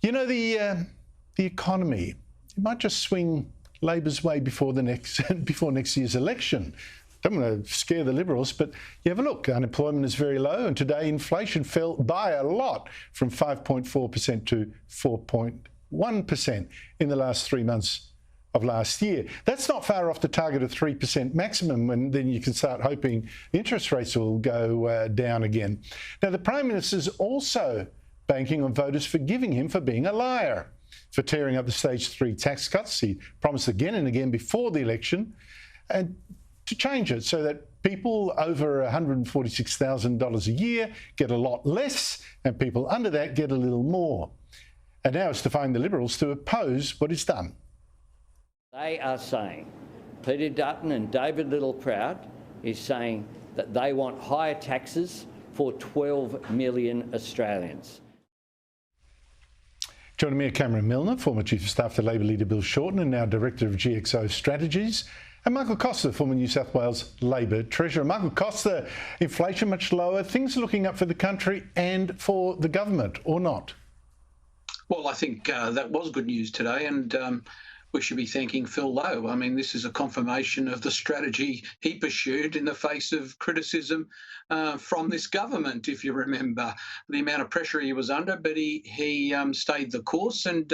You know, the economy, it might just swing Labor's way before next year's election. Don't want to scare the Liberals, but you have a look. Unemployment is very low, and today inflation fell by a lot, from 5.4% to 4.1% in the last 3 months of last year. That's not far off the target of 3% maximum, and then you can start hoping interest rates will go down again. Now, the Prime Minister's also banking on voters forgiving him for being a liar, for tearing up the stage 3 tax cuts. He promised again and again before the election, and to change it so that people over $146,000 a year get a lot less, and people under that get a little more. And now it's defying the Liberals to oppose what is done. They are saying, Peter Dutton and David Littleproud is saying that they want higher taxes for 12 million Australians. Joining me are Cameron Milner, former Chief of Staff to Labor leader Bill Shorten and now Director of GXO Strategies, and Michael Costa, former New South Wales Labor Treasurer. Michael Costa, inflation much lower, things are looking up for the country and for the government, or not? Well, I think that was good news today, and we should be thanking Phil Lowe. I mean, this is a confirmation of the strategy he pursued in the face of criticism from this government, if you remember the amount of pressure he was under, but he stayed the course, and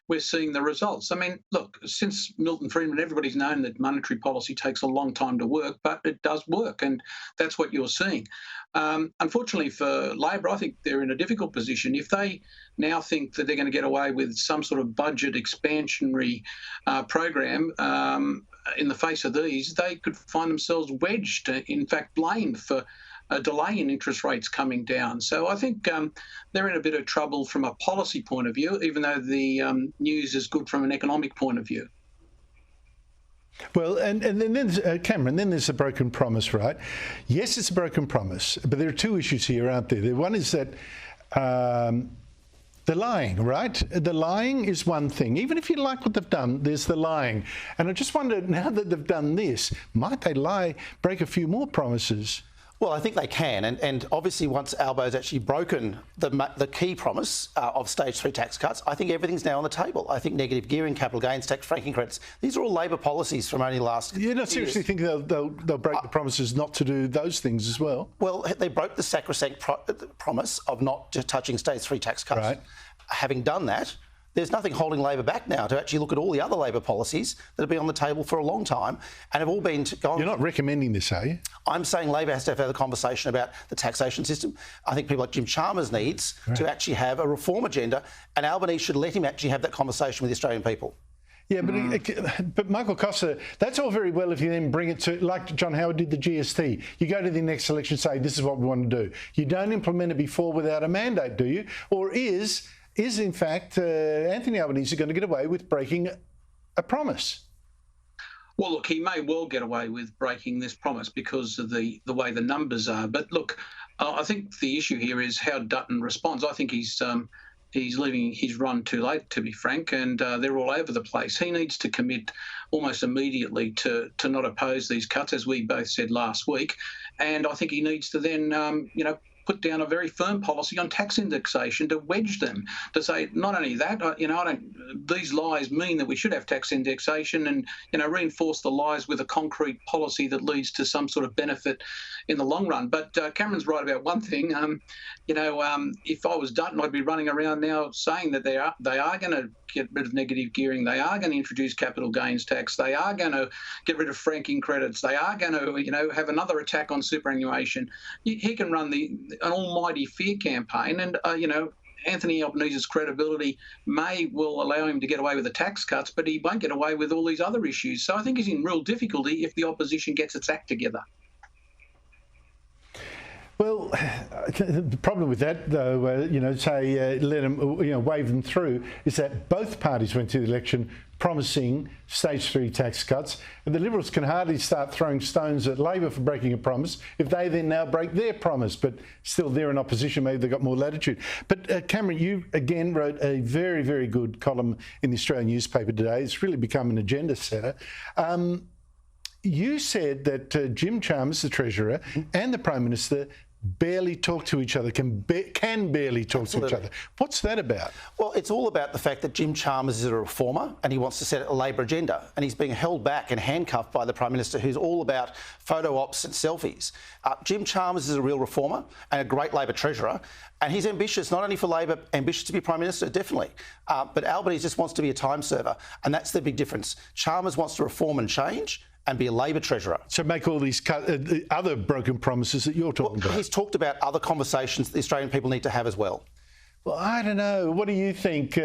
we're seeing the results. I mean, look, since Milton Friedman, everybody's known that monetary policy takes a long time to work, but it does work, and that's what you're seeing. Unfortunately for Labor, I think they're in a difficult position. If they now think that they're going to get away with some sort of budget expansionary program in the face of these, they could find themselves wedged, in fact blamed for a delay in interest rates coming down. So I think they're in a bit of trouble from a policy point of view, even though the news is good from an economic point of view. Well, and then there's, Cameron, then there's a broken promise, right? Yes, it's a broken promise, but there are two issues here, aren't there? The one is that the lying, right? The lying is one thing. Even if you like what they've done, there's the lying. And I just wonder, now that they've done this, might they break a few more promises? Well, I think they can, and obviously once Albo's actually broken the key promise of stage 3 tax cuts, I think everything's now on the table. I think negative gearing, capital gains tax, franking credits, these are all Labor policies from only last year. You don't seriously think they'll break the promises not to do those things as well? Well, they broke the sacrosanct promise of not touching stage 3 tax cuts. Right. Having done that, there's nothing holding Labor back now to actually look at all the other Labor policies that have been on the table for a long time and have all been gone. You're not recommending this, are you? I'm saying Labor has to have a conversation about the taxation system. I think people like Jim Chalmers needs to actually have a reform agenda, and Albanese should let him actually have that conversation with the Australian people. Yeah, but Michael Costa, that's all very well if you then bring it to, like John Howard did the GST. You go to the next election and say, this is what we want to do. You don't implement it before without a mandate, do you? Or is in fact Anthony Albanese going to get away with breaking a promise? Well, look, he may well get away with breaking this promise because of the way the numbers are. But look, I think the issue here is how Dutton responds. I think he's leaving his run too late, to be frank, and they're all over the place. He needs to commit almost immediately to not oppose these cuts, as we both said last week. And I think he needs to then, put down a very firm policy on tax indexation to wedge them, to say not only that, these lies mean that we should have tax indexation, and reinforce the lies with a concrete policy that leads to some sort of benefit in the long run. But Cameron's right about one thing. If I was Dutton, I'd be running around now saying that they are going to get rid of negative gearing, they are going to introduce capital gains tax, they are going to get rid of franking credits, they are going to have another attack on superannuation. He can run an almighty fear campaign, and Anthony Albanese's credibility may well allow him to get away with the tax cuts, but he won't get away with all these other issues. So I think he's in real difficulty if the opposition gets its act together. Well, the problem with that, though, let them, wave them through, is that both parties went to the election promising stage 3 tax cuts, and the Liberals can hardly start throwing stones at Labor for breaking a promise if they then now break their promise. But still, they're in opposition. Maybe they've got more latitude. But Cameron, you again wrote a very, very good column in the Australian newspaper today. It's really become an agenda setter. You said that Jim Chalmers, the Treasurer, and the Prime Minister barely talk to each other, can barely talk to each other. What's that about? Well, it's all about the fact that Jim Chalmers is a reformer and he wants to set a Labor agenda, and he's being held back and handcuffed by the Prime Minister, who's all about photo ops and selfies. Jim Chalmers is a real reformer and a great Labor treasurer, and he's ambitious, not only for Labor, ambitious to be Prime Minister, definitely, but Albanese just wants to be a time server, and that's the big difference. Chalmers wants to reform and change and be a Labor treasurer. So make all these other broken promises that you're talking about. He's talked about other conversations that the Australian people need to have as well. Well, I don't know. What do you think,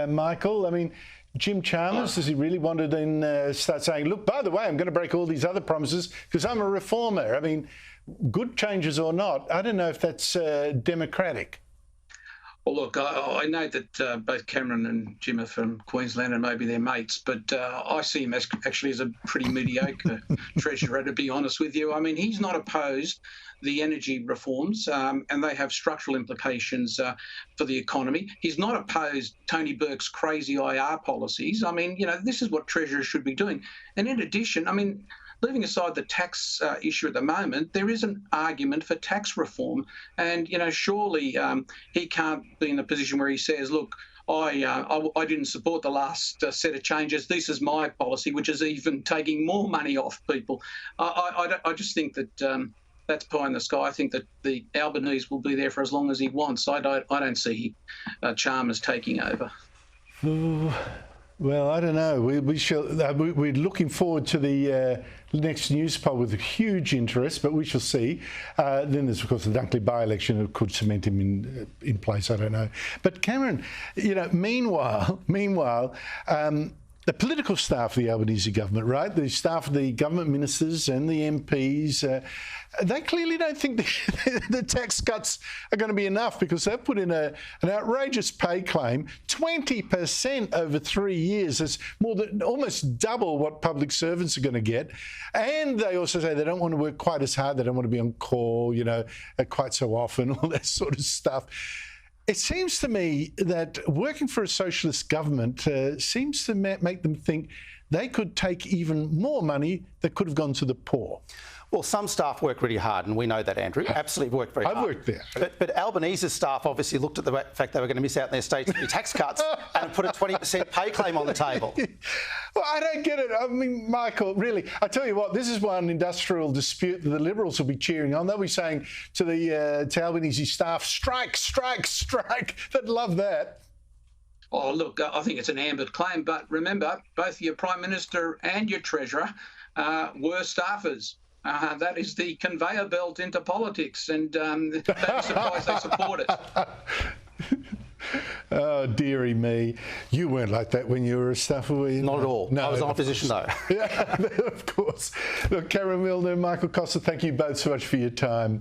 Michael? I mean, Jim Chalmers, does he really want to then start saying, look, by the way, I'm going to break all these other promises because I'm a reformer? I mean, good changes or not, I don't know if that's democratic. Well, look, I know that both Cameron and Jim are from Queensland and maybe they're mates, but I see him actually as a pretty mediocre treasurer, to be honest with you. I mean, he's not opposed the energy reforms, and they have structural implications for the economy. He's not opposed Tony Burke's crazy IR policies. I mean, this is what treasurers should be doing. And in addition, I mean, leaving aside the tax issue at the moment, there is an argument for tax reform. And, surely he can't be in a position where he says, look, I didn't support the last set of changes. This is my policy, which is even taking more money off people. I just think that that's pie in the sky. I think that the Albanese will be there for as long as he wants. I don't see Chalmers taking over. Ooh. Well, I don't know. We're looking forward to the next news poll with huge interest, but we shall see. Then there's, of course, the Dunkley by-election that could cement him in place. I don't know. But Cameron, meanwhile, the political staff of the Albanese government, right? The staff of the government ministers and the MPs, they clearly don't think the tax cuts are going to be enough because they've put in an outrageous pay claim, 20% over 3 years. That's more than almost double what public servants are going to get. And they also say they don't want to work quite as hard. They don't want to be on call, quite so often, all that sort of stuff. It seems to me that working for a socialist government seems to make them think they could take even more money that could have gone to the poor. Well, some staff work really hard, and we know that, Andrew. Absolutely work very hard. I've worked there. But Albanese's staff obviously looked at the fact they were going to miss out on their state tax cuts and put a 20% pay claim on the table. Well, I don't get it. I mean, Michael, really, I tell you what, this is one industrial dispute that the Liberals will be cheering on. They'll be saying to the to Albanese staff, strike, strike, strike. They'd love that. Oh, look, I think it's an ambit claim, but remember, both your Prime Minister and your Treasurer were staffers. That is the conveyor belt into politics, and don't be surprised they support it. Oh, dearie me. You weren't like that when you were a staffer, were you? Not at all. No, I was in opposition, though. Yeah, of course. Look, Karen Milner and Michael Costa, thank you both so much for your time.